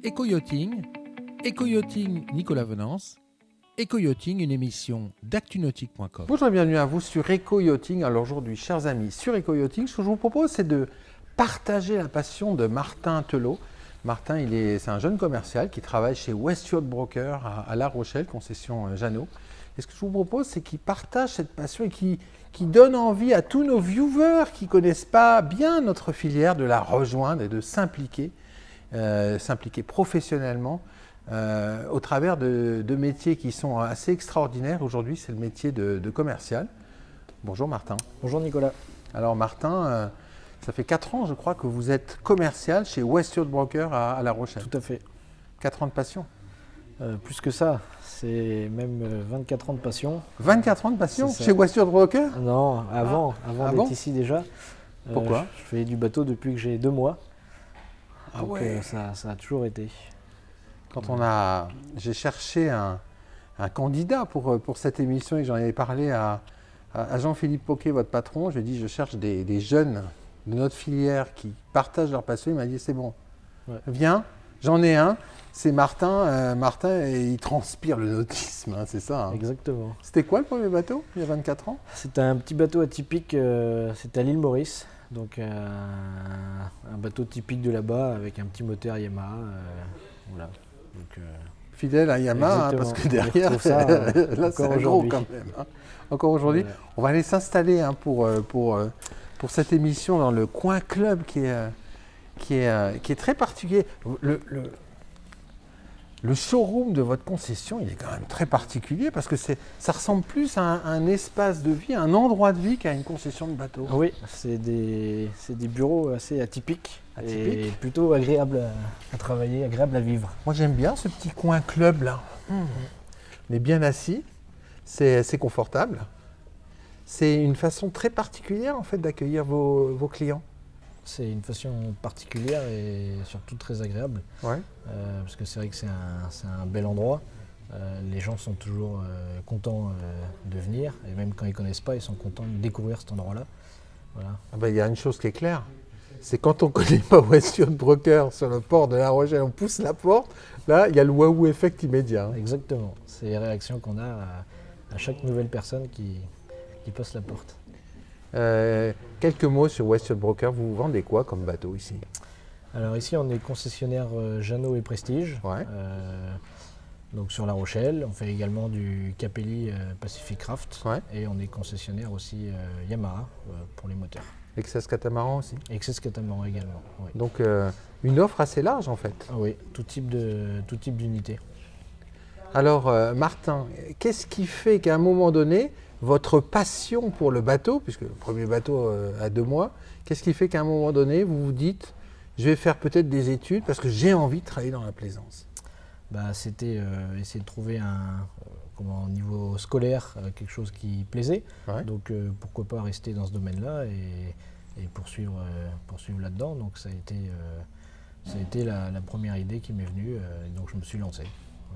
Éco-yachting, Éco-yachting Nicolas Venance, Éco-yachting, une émission d'actunautique.com. Bonjour et bienvenue à vous sur Éco-yachting. Alors aujourd'hui, chers amis, sur Éco-yachting, ce que je vous propose, c'est de partager la passion de Martin Telot. Martin, c'est un jeune commercial qui travaille chez West Yacht Broker à La Rochelle, concession Jeannot. Et ce que je vous propose, c'est qu'il partage cette passion et qui donne envie à tous nos viewers qui ne connaissent pas bien notre filière de la rejoindre et de s'impliquer professionnellement au travers de métiers qui sont assez extraordinaires. Aujourd'hui, c'est le métier de commercial. Bonjour Martin. Bonjour Nicolas. Alors Martin, ça fait 4 ans, je crois, que vous êtes commercial chez West Yacht Broker à La Rochelle. Tout à fait. 4 ans de passion. Plus que ça, c'est même 24 ans de passion. 24 ans de passion chez West Yacht Broker? Non, avant d'être ici déjà. Pourquoi? Je fais du bateau depuis que j'ai 2 mois. Ah donc ouais. Ça a toujours été. J'ai cherché un candidat pour cette émission et j'en avais parlé à Jean-Philippe Poquet, votre patron. Je lui ai dit, je cherche des jeunes de notre filière qui partagent leur passion. Il m'a dit, c'est bon, viens, j'en ai un. C'est Martin. Martin, il transpire le nautisme, hein, c'est ça. Hein. Exactement. C'était quoi le premier bateau, il y a 24 ans? C'était un petit bateau atypique, c'était à l'île Maurice. Donc un bateau typique de là-bas avec un petit moteur Yamaha. Voilà. Donc, fidèle à Yamaha, hein, parce que derrière, là c'est gros quand même. Hein. Encore aujourd'hui, on va aller s'installer hein, pour cette émission dans le coin club qui est très particulier. Le showroom de votre concession, il est quand même très particulier parce que ça ressemble plus à un espace de vie, un endroit de vie qu'à une concession de bateau. Oui, c'est des bureaux assez atypiques. Et plutôt agréables à travailler, agréables à vivre. Moi j'aime bien ce petit coin club là. On est bien assis, c'est confortable. C'est une façon très particulière en fait d'accueillir vos clients. C'est une façon particulière et surtout très agréable. Ouais. Parce que c'est vrai que c'est un bel endroit. Les gens sont toujours contents de venir. Et même quand ils ne connaissent pas, ils sont contents de découvrir cet endroit-là. Voilà. Ah ben, y a une chose qui est claire. C'est quand on ne connaît pas West Yacht Broker sur le port de La Rochelle, on pousse la porte. Là, il y a le waouh effect immédiat. Hein. Exactement. C'est les réactions qu'on a à chaque nouvelle personne qui passe la porte. Quelques mots sur West Yacht Broker. Vous vendez quoi comme bateau ici? Alors ici, on est concessionnaire Jeannot et Prestige. Ouais. Donc sur La Rochelle. On fait également du Capelli Pacific Craft. Ouais. Et on est concessionnaire aussi Yamaha pour les moteurs. Excess catamaran aussi. Excess catamaran également. Oui. Donc une offre assez large en fait. Ah oui, tout type d'unité. Alors Martin, qu'est-ce qui fait qu'à un moment donné, votre passion pour le bateau, puisque le premier bateau a 2 mois, qu'est-ce qui fait qu'à un moment donné, vous vous dites, je vais faire peut-être des études parce que j'ai envie de travailler dans la plaisance? C'était essayer de trouver au niveau scolaire quelque chose qui plaisait. Ouais. Donc pourquoi pas rester dans ce domaine-là et poursuivre là-dedans. Donc ça a été la première idée qui m'est venue et donc je me suis lancé.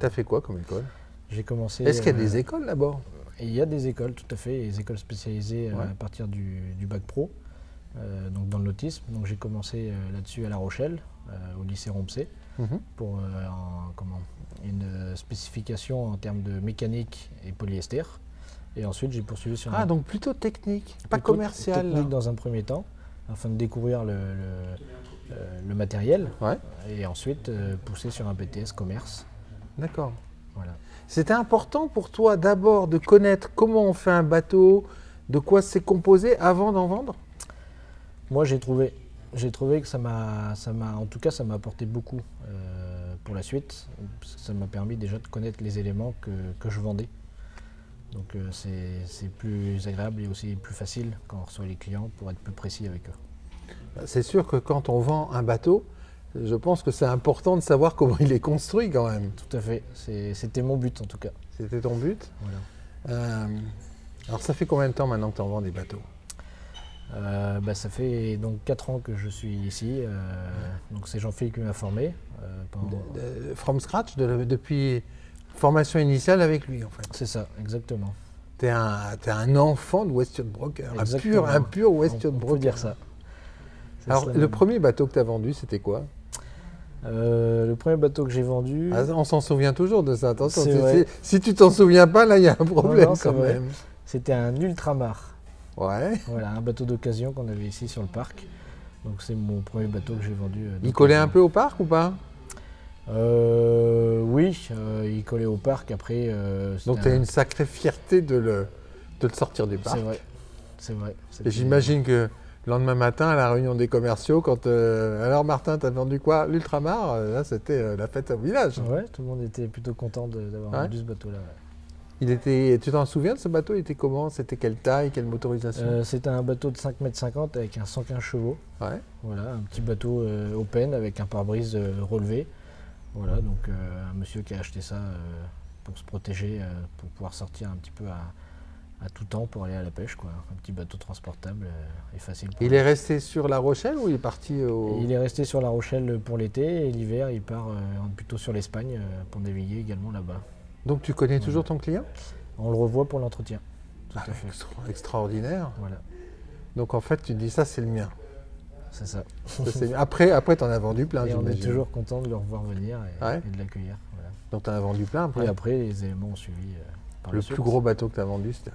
T'as fait quoi comme école? J'ai commencé. Est-ce qu'il y a des écoles d'abord? Il y a des écoles, tout à fait, des écoles spécialisées à partir du bac pro, donc dans le nautisme. Donc j'ai commencé là-dessus à La Rochelle, au lycée Rompsé, pour une spécification en termes de mécanique et polyester. Et ensuite j'ai poursuivi sur donc plutôt technique, pas commercial. Technique dans un premier temps, afin de découvrir le matériel, et ensuite pousser sur un BTS commerce. D'accord. Voilà. C'était important pour toi d'abord de connaître comment on fait un bateau, de quoi c'est composé avant d'en vendre? Moi j'ai trouvé que ça m'a apporté beaucoup pour la suite, parce que ça m'a permis déjà de connaître les éléments que je vendais. Donc c'est plus agréable et aussi plus facile quand on reçoit les clients pour être plus précis avec eux. C'est sûr que quand on vend un bateau, je pense que c'est important de savoir comment il est construit quand même. Tout à fait, c'était mon but en tout cas. C'était ton but? Voilà. Alors ça fait combien de temps maintenant que tu en vends des bateaux? Ça fait donc 4 ans que je suis ici. Donc c'est Jean-Philippe qui m'a formé. From scratch, depuis formation initiale avec lui en fait. C'est ça, exactement. T'es un enfant de West Yacht Broker, un pur West Yacht Broker. On peut dire ça. Alors le premier bateau que tu as vendu, c'était quoi? Le premier bateau que j'ai vendu, Ah, on s'en souvient toujours de ça, attention. C'est vrai. Si tu t'en souviens pas, là, il y a un problème non, c'est quand vrai. même. c'était un ultramar. Ouais. Voilà, un bateau d'occasion qu'on avait ici sur le parc. Donc c'est mon premier bateau que j'ai vendu. Il collait un peu au parc ou pas? Oui, il collait au parc. Après, Donc tu as une sacrée fierté de le sortir du parc. C'est vrai. C'est vrai. Et C'était- j'imagine que le lendemain matin, à la réunion des commerciaux, quand alors Martin, t'as vendu quoi? L'Ultramar? Là, c'était la fête au village. Ouais, tout le monde était plutôt content d'avoir Ouais. vendu ce bateau-là. Ouais. Tu t'en souviens de ce bateau? Il était comment? C'était quelle taille, quelle motorisation? C'était un bateau de 5,50 m avec un 115 chevaux. Ouais. Voilà, un petit bateau open avec un pare-brise relevé. Voilà, donc un monsieur qui a acheté ça pour se protéger, pour pouvoir sortir un petit peu à tout temps pour aller à la pêche, quoi. Un petit bateau transportable et facile. Pour Il lui. est resté sur La Rochelle ou il est parti au... Il est resté sur La Rochelle pour l'été et l'hiver il part plutôt sur l'Espagne pour naviguer également là-bas. Donc tu connais toujours ton client? On le revoit pour l'entretien. Tout Ah, à fait. extraordinaire. Voilà, Donc en fait, tu te dis ça, c'est le mien. c'est ça. Ça, c'est le mien. Après tu en as vendu plein, Et on est j'imagine. toujours content de le revoir venir Ouais. et de l'accueillir. Voilà. Donc tu en as vendu plein après. Et après, les éléments ont suivi par Le la plus suite. gros bateau que tu as vendu, c'était...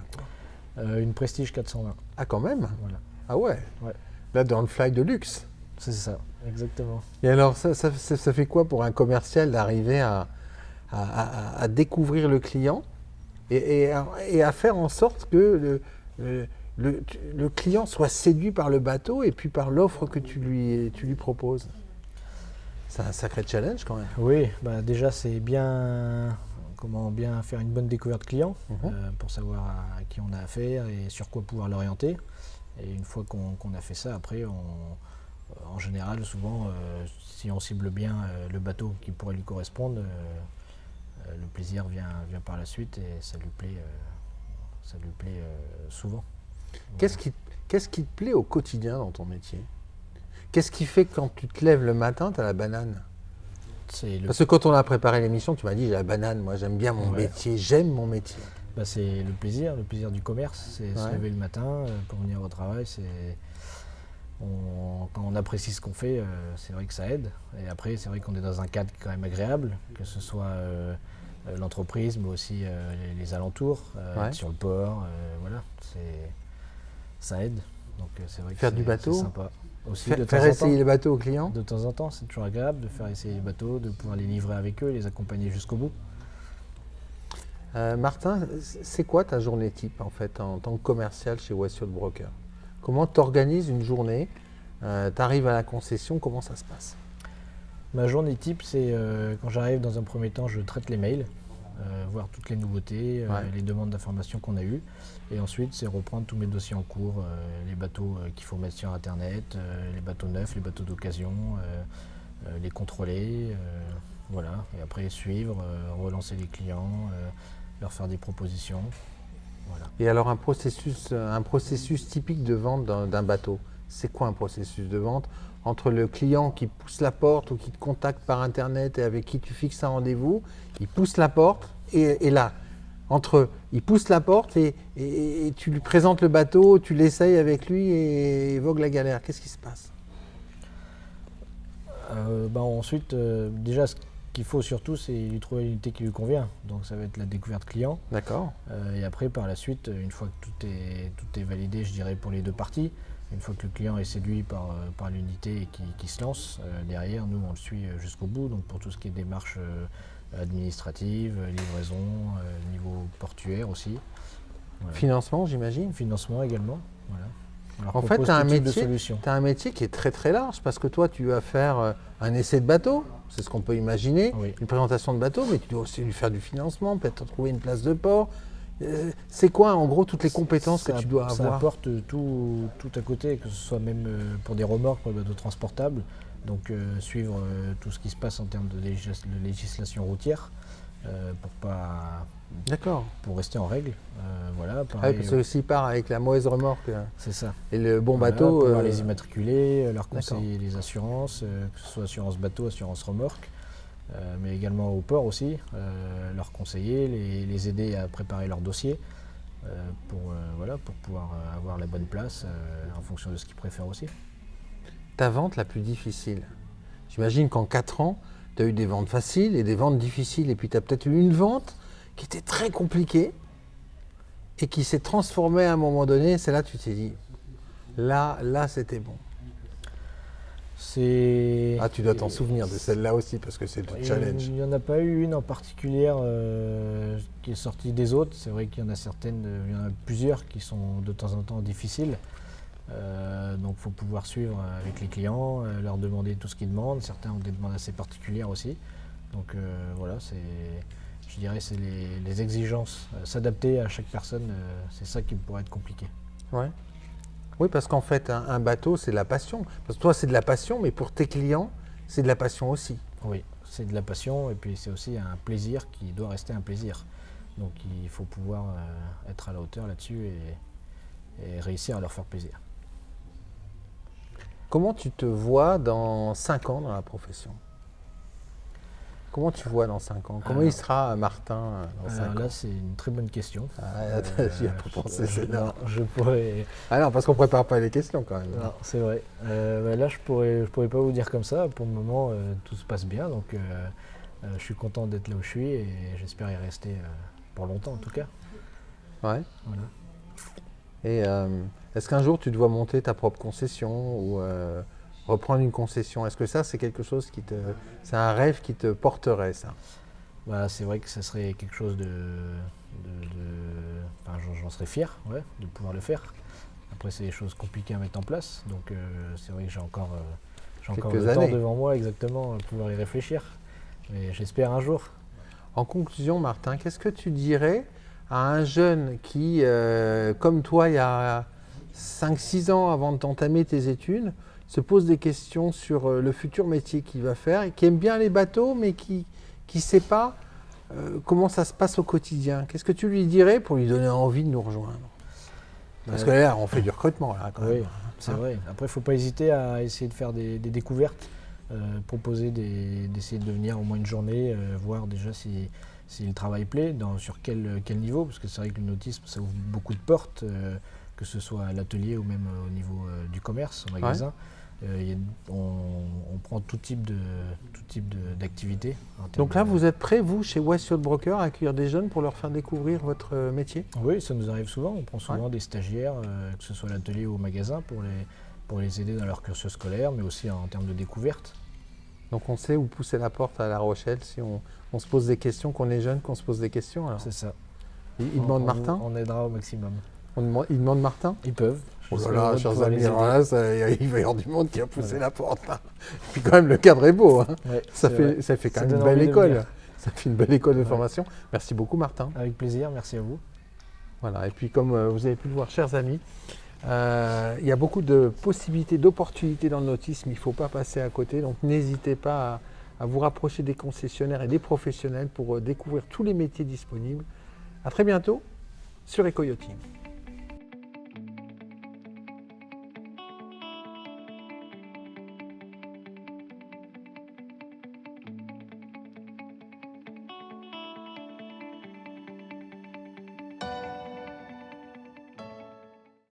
Une Prestige 420. Ah quand même? Voilà, Ah ouais. Ouais. Là, dans le fly de luxe. c'est ça, exactement. Et alors, ça fait quoi pour un commercial d'arriver à découvrir le client et à faire en sorte que le client soit séduit par le bateau et puis par l'offre que tu lui proposes? C'est un sacré challenge quand même. Oui, bah déjà c'est comment bien faire une bonne découverte client Mhm. pour savoir à qui on a affaire et sur quoi pouvoir l'orienter. Et une fois qu'on a fait ça, après, en général, souvent, si on cible bien le bateau qui pourrait lui correspondre, le plaisir vient par la suite et ça lui plaît souvent. Qu'est-ce qui te plaît au quotidien dans ton métier? Qu'est-ce qui fait que quand tu te lèves le matin, tu as la banane? C'est le Parce que quand on a préparé l'émission, tu m'as dit j'ai la banane, moi j'aime bien mon Ouais. métier, j'aime mon métier. Bah, c'est le plaisir du commerce, c'est se Ouais. lever le matin pour venir au travail. Quand on apprécie ce qu'on fait, c'est vrai que ça aide. Et après, c'est vrai qu'on est dans un cadre quand même agréable, que ce soit l'entreprise, mais aussi les alentours, Ouais. être sur le port, voilà, ça aide. Donc c'est vrai que Faire du bateau, c'est sympa. Aussi, de temps Faire en temps. essayer les bateaux aux clients? De temps en temps, c'est toujours agréable de faire essayer les bateaux, de pouvoir les livrer avec eux, les accompagner jusqu'au bout. Martin, c'est quoi ta journée type en fait en tant que commercial chez Westfield Broker? Comment tu organises une journée? Tu arrives à la concession, comment ça se passe? Ma journée type, c'est quand j'arrive dans un premier temps, je traite les mails, voir toutes les nouveautés, Ouais. les demandes d'informations qu'on a eues. Et ensuite, c'est reprendre tous mes dossiers en cours, les bateaux qu'il faut mettre sur Internet, les bateaux neufs, les bateaux d'occasion, les contrôler, voilà. Et après, suivre, relancer les clients, leur faire des propositions. Voilà. Et alors un processus typique de vente d'un bateau, c'est quoi un processus de vente? Entre le client qui pousse la porte ou qui te contacte par Internet et avec qui tu fixes un rendez-vous, il pousse la porte et là, il pousse la porte et tu lui présentes le bateau, tu l'essayes avec lui et évoque la galère. Qu'est-ce qui se passe? Ensuite, déjà, ce qu'il faut surtout, c'est lui trouver une unité qui lui convient. Donc ça va être la découverte client. D'accord. Et après, par la suite, une fois que tout est validé, je dirais, pour les deux parties, une fois que le client est séduit par l'unité et qui se lance, derrière, nous, on le suit jusqu'au bout. Donc pour tout ce qui est démarches administratives, livraison, niveau portuaire aussi. Voilà. Financement, j'imagine. Financement également. Voilà. On leur En fait, propose tu as, tout type de solutions. un métier qui est très très large parce que toi, tu vas faire un essai de bateau, c'est ce qu'on peut imaginer, Oui. une présentation de bateau, mais tu dois aussi lui faire du financement, peut-être trouver une place de port. C'est quoi en gros toutes les compétences que tu dois Ça avoir? apporte tout à côté, que ce soit même pour des remorques, pour les bateaux transportables. Donc suivre tout ce qui se passe en termes de législation routière D'accord. pour rester en règle. Voilà, Ah pareil, oui, parce que s'il part avec la mauvaise remorque c'est ça. et le bon Voilà, bateau. pouvoir les immatriculer, leur d'accord. conseiller les assurances, que ce soit assurance bateau, assurance remorque, mais également au port aussi, leur conseiller, les aider à préparer leur dossier pour pouvoir avoir la bonne place en fonction de ce qu'ils préfèrent aussi. Ta vente la plus difficile, J'imagine qu'en 4 ans, tu as eu des ventes faciles et des ventes difficiles. Et puis tu as peut-être eu une vente qui était très compliquée et qui s'est transformée à un moment donné. C'est là que tu t'es dit, là c'était bon. Ah, tu dois t'en souvenir de celle-là aussi parce que c'est le challenge. Il n'y en a pas eu une en particulier qui est sortie des autres. C'est vrai qu'il y en a certaines, il y en a plusieurs qui sont de temps en temps difficiles. Donc il faut pouvoir suivre avec les clients, leur demander tout ce qu'ils demandent. Certains ont des demandes assez particulières aussi. Donc voilà, je dirais c'est les exigences. S'adapter à chaque personne, c'est ça qui pourrait être compliqué. Ouais. Oui, parce qu'en fait, un bateau, c'est de la passion. Parce que toi, c'est de la passion, mais pour tes clients, c'est de la passion aussi. Oui, c'est de la passion et puis c'est aussi un plaisir qui doit rester un plaisir. Donc il faut pouvoir être à la hauteur là-dessus et réussir à leur faire plaisir. Comment tu te vois dans 5 ans dans la profession? Comment tu vois dans 5 ans? Comment il sera Martin dans 5 ans? Là, c'est une très bonne question. J'y ai pas pensé, c'est énorme. Je pourrais... Ah non, parce qu'on prépare pas les questions quand même. Non, c'est vrai. Là, je pourrais pas vous dire comme ça. Pour le moment, tout se passe bien. Donc, je suis content d'être là où je suis et j'espère y rester pour longtemps en tout cas. Ouais. Voilà. Et est-ce qu'un jour tu dois monter ta propre concession ou reprendre une concession? Est-ce que ça, c'est quelque chose c'est un rêve qui te porterait, ça? C'est vrai que ça serait quelque chose enfin, j'en serais fier, ouais, de pouvoir le faire. Après, c'est des choses compliquées à mettre en place, donc c'est vrai que j'ai encore le temps devant moi, exactement, à pouvoir y réfléchir. Mais j'espère un jour. En conclusion, Martin, qu'est-ce que tu dirais à un jeune qui, comme toi, il y a 5-6 ans avant de t'entamer tes études, se pose des questions sur le futur métier qu'il va faire, et qui aime bien les bateaux, mais qui ne sait pas comment ça se passe au quotidien? Qu'est-ce que tu lui dirais pour lui donner envie de nous rejoindre? Parce que là, on fait du recrutement, là, quand même. Oui, c'est vrai. Après, il ne faut pas hésiter à essayer de faire des découvertes, proposer d'essayer de venir au moins une journée, voir déjà si le travail plaît, sur quel niveau, parce que c'est vrai que le nautisme, ça ouvre beaucoup de portes, que ce soit à l'atelier ou même au niveau du commerce, au magasin. Ouais. On prend tout type d'activité. Donc là, vous êtes prêts, vous, chez Westfield Broker, à accueillir des jeunes pour leur faire découvrir votre métier? Oui, ça nous arrive souvent. On prend souvent des stagiaires, que ce soit à l'atelier ou au magasin, pour les aider dans leur cursus scolaire, mais aussi en termes de découverte. Donc on sait où pousser la porte à La Rochelle si on se pose des questions, qu'on est jeune, qu'on se pose des questions. C'est ça. Ils demandent Martin? On aidera au maximum. Ils demandent Martin? Ils peuvent. Oh là là, chers amis, alors là, il va y avoir du monde qui a poussé la porte. Hein. Puis quand même, le cadre est beau. Hein. Ouais, ça fait quand même une belle école. Ça fait une belle école de formation. Merci beaucoup, Martin. Avec plaisir, merci à vous. Voilà, et puis comme vous avez pu le voir, chers amis, il y a beaucoup de possibilités, d'opportunités dans le nautisme. Il ne faut pas passer à côté. Donc n'hésitez pas à vous rapprocher des concessionnaires et des professionnels pour découvrir tous les métiers disponibles. À très bientôt sur Eco Yachting.